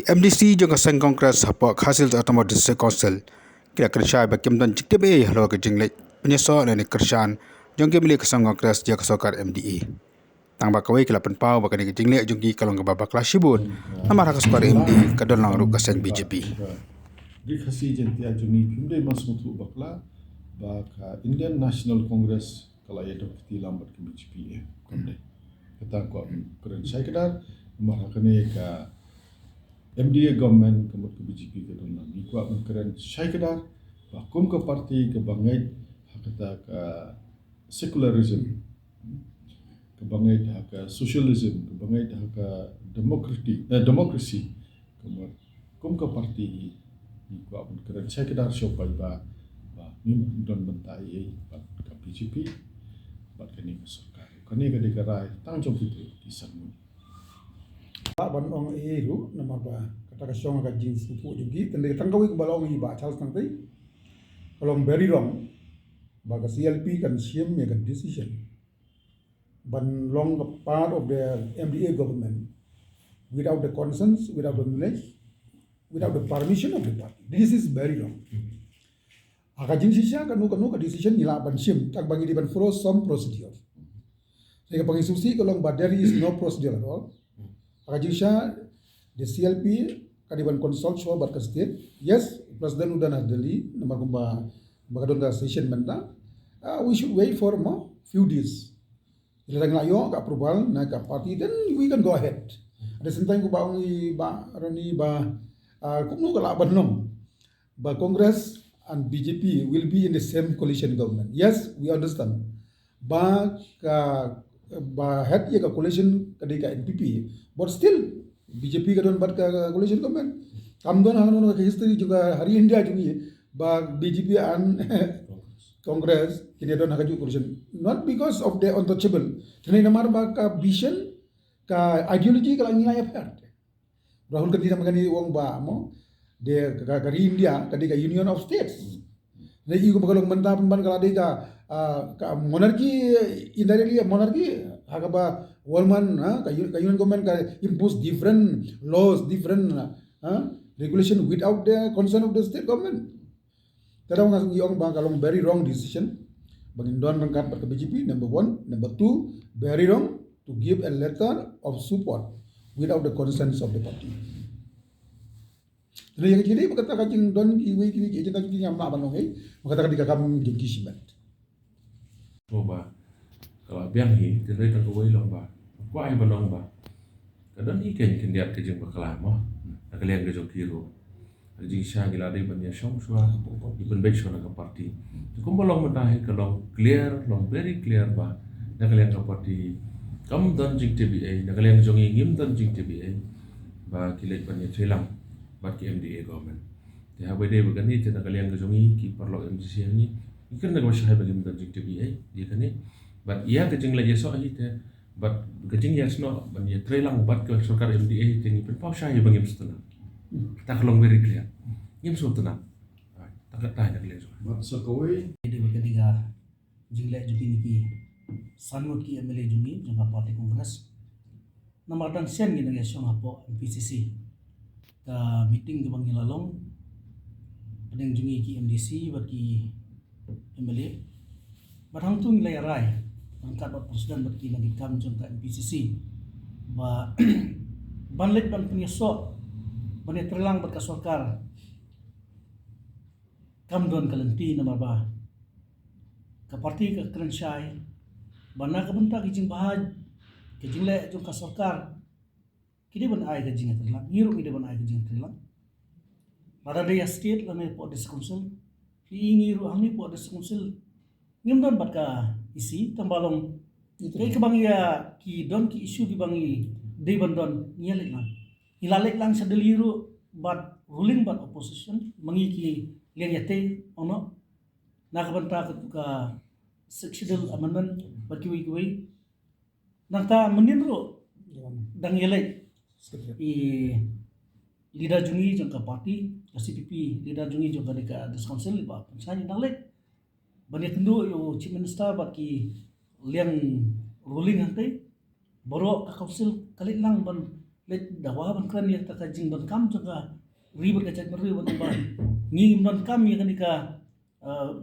MDC jong aseng kongres hapa hasil automatic council kira kerja bakim dan jikte be halo ke jingle penyeso ne kerjaan jong ke milik aseng kongres dia kesokar MDA tang bakawai kila penpau bakani ke jingle jong ki kalong ke babak lasibun namar hak sokar MDA kadon lang ru kaseng BJP di khasi jentia juni pimde masmutu bakla baka Indian National Congress kala yedo kiti lambat ke BJP kamde kata ko keren saya kedar mahakane ka MDA government kemudian ke BJP ke dalam ni kuat mengkeren saya kedar bakum ke parti ke bangai kata ke secularism ke bangai ke socialism ke bangai ke demokrasi kemudian kum ke parti ni kuat mengkeren saya kedar sopai ba ni don mentai ke BJP bat kini ke sarkar kini ke dikarai tanggung itu di sana ban ong ru nama ba kata kasong ka jing supu jugi tende tangkawi ko balong i ba chal tang tai kalong very wrong ba ka CLP kan siem me ka decision ban long a part of the MDA government without the consent, without the knowledge, without the permission of the party. This is very wrong. Aka jing sisya kanu ka decision nila ban siem tak bangi di ban follow some procedure. Saya pangi susi kalong ba there is no procedure at all. Akajisha the CLP kadiban consult show bat state yes president udah nadeli nomor kumba bakadon ka session menta we should wait for more few days ila ngayo ka approval na ka party then we can go ahead at the same time ko ba rani ba kumno ka laban nom ba Congress and BJP will be in the same coalition government. Yes, we understand ba head ya ka coalition kadika NPP, but still BJP ka don bat ka coalition government. Kam don hanu ka history juga hari India juga ba BJP and Congress kini don hakaju coalition not because of the untouchable. Tene namar ba ka vision ka ideology ka langi ya fer. Rahul Gandhi magani wong ba mo de ka India kadika Union of States. Ne igo bagalong manta pan kala de ka monarchy indirectly monarchy hakaba Wallman ka union government ka impose different laws different regulation without the consent of the state government. Tadang ngasong iong ba kalong very wrong decision bagin don rangkat ke BJP number 1, number 2 very wrong to give a letter of support without the consent of the party. Jadi yang jadi berkata kacing don kiwi kita yang nak banong berkata ketika kami jadi sibat. Ba kalau biang hi tendai tak kawai long ba ko ai banong ba kadang ikan kendiat ke jeng bakala mo nakalian ke jong kiro jing sha gila dei ban ya shong shwa ibn baik shona ka parti kum balong matahe kalau clear long very clear ba nakalian ka parti kam dan jing TBA nakalian jong ingim dan jing TBA ba kilet ban ya chelang ba ki MDA government ya ba dei bagani te nakalian ke jong ki parlo MCC ni ikan nak masih bagi dan jing TBA dia kan ni but ia kecing lagi so aja te but kecing ya sno ban ya trelang bat ke sarkar MDA tingi pen pau syah bagi mestuna tak long very clear ngim so tenang tak tak nak lezo bat sakawai Jadi ketika jingle juki niki sanut ki MLA jumi jangka parti kongres nama dan sen gina ya syong apo MPCC ta meeting ke bangi lalong pedeng jungi ki MDC bagi MLA barang tu nilai rai angkat buat presiden bagi lagi kam jangka MPCC ba banlet ban penyesok ban terlang berka sarkar kam don kalenti nama ba ka parti ka krensyai bana ka bentak kijing bahaj kijing le jong ka sarkar kini ban ai kijing terlang ngiru ide ban ai kijing terlang pada dia state lame po des council ngiru angni po des council ngim don bat ka isi tambalong kay kabang ya ki don ki issue ki bangi de ban don nyelik lang ilalek lang sa deliru bat ruling bat opposition mangi ki lian yate ono nakabanta ka sectional amendment bat kiwi nangta meninro dang yelek i leader jungi jangka parti CPP leader jungi jangka deka des council ba pensanya nalek bani tendu yo chief minister baki liang ruling hantai borok ka council kalit lang ban let dawa ban kran ya ta ka jing ban kam juga ribet ka chat meru ban ba ni ban kam ya kan ka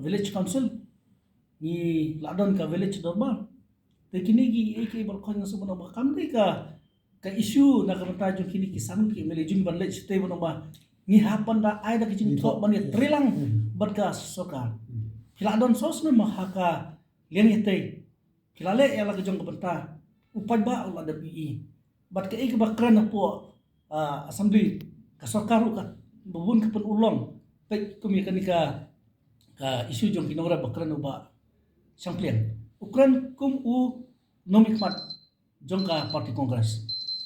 village council ni ladon ka village dorba te kini gi ek bar khon su ban ba kam ka isu na ka banta jung kini kisang ki mele jun ban let stay ban ba ni hapan da ai da kijing thok ban ya trilang ban ka soka kiladon sos na mahaka lian yete kilale ya la kejong ka banta upan ba ulah da bi bat ka ik bakran po assembly ka sokaru ka bubun ka pen ulong pe kumi ka isu jong kinora bakran ba champion ukran kum u nomikmat jong ka parti kongres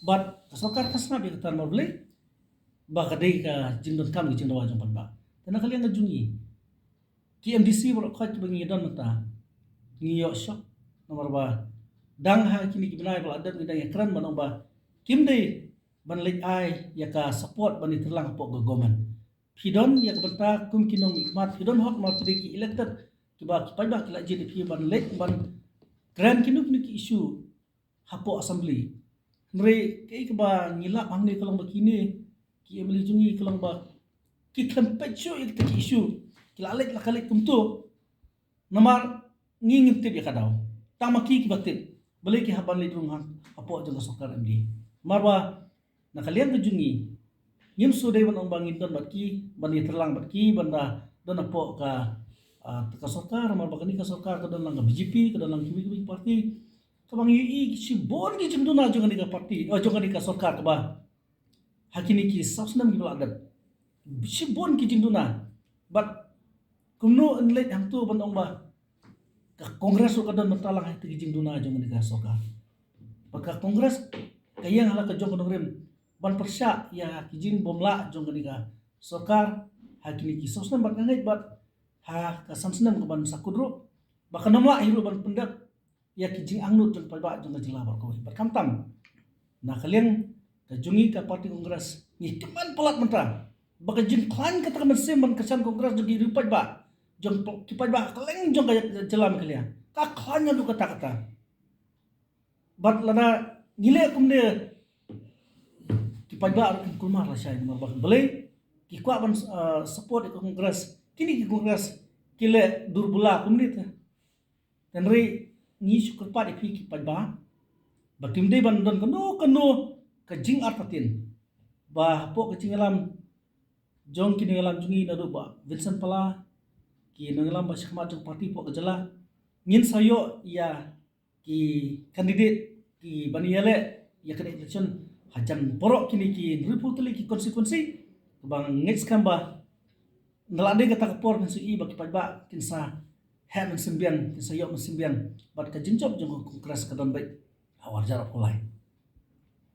but kasokar kasna bi katan mabli ba kadai ka jindon kam gi jindawa jong ba tana kalian ga jungi KMDC bro khat bangi dan mata ni yo shop nomor ba dang ha kini ki binai bala dan gidang ekran banong ba kimde ban lek ai ya ka support bani terlang po government pidon ya ka banta kum kinong ikmat pidon hot mar ki elected kiba kipa kila JDP ban lek ban grand kinuk ni ki issue hapo assembly mre kai ba ngila ang ni kalong bakini ki emli jungi kalong ba ki klampet show ik ki issue kila lek la kalik kumtu namar ngingin tip ya kadaw tama ki batit balik ki haban li dung hapo jong sokar MD marwa nakalian ka jungi ngim suday ban ang bangin don batki bani terlang batki banda don apo ka sokar mar bakani ka sokar ka don lang BJP ka don lang kimi parti kabang yi si bon gi jim dona jong ka parti jong ka sokar ka ba hakini ki sasnam gi baladat si bon gi jim dona but kumno enlet hang tu ban ba ka kongres ka don matalang ha ti jim dona jong ka sokar pagka kongres kaya hala ka jong kadong ban persya ya kijin bomla jong ka sokar hakini ki sasnam bat ngai bat ha kasamsnam ka ban sakudro baka namla hiru ban pendak ya kijing angnut jong palba jong jila bar ko berkamtam na kalian ka jungi ka parti kongres ni teman pelat mentra baka jing klan ka tak mesim ban kesan kongres jong rupat ba jong kipat ba kaleng jong ka jelam kalian ka klan du kata-kata bat lana ngile kumne kipat ba kulmar la syai mar bak bele ki kwa ban support ka kongres kini ki kongres kile durbula kumnit tenri ni syukur pa ipi ki padba batim de ban don kano ka jing artatin ba po ka cingalam jong kini ngalam jungi na ba Vincent Pala ki ngalam ba syakma jong parti po ka jala ngin sayo ya ki kandidat ki baniyale ya kan election hajan borok kini ki riputli ki konsekuensi bang ngets kamba nalade kata kapor kan sui baki padba kinsa hem sembian kinsa yok sembian bat ka jinjob jong kongres ka don baik awar jarap kulai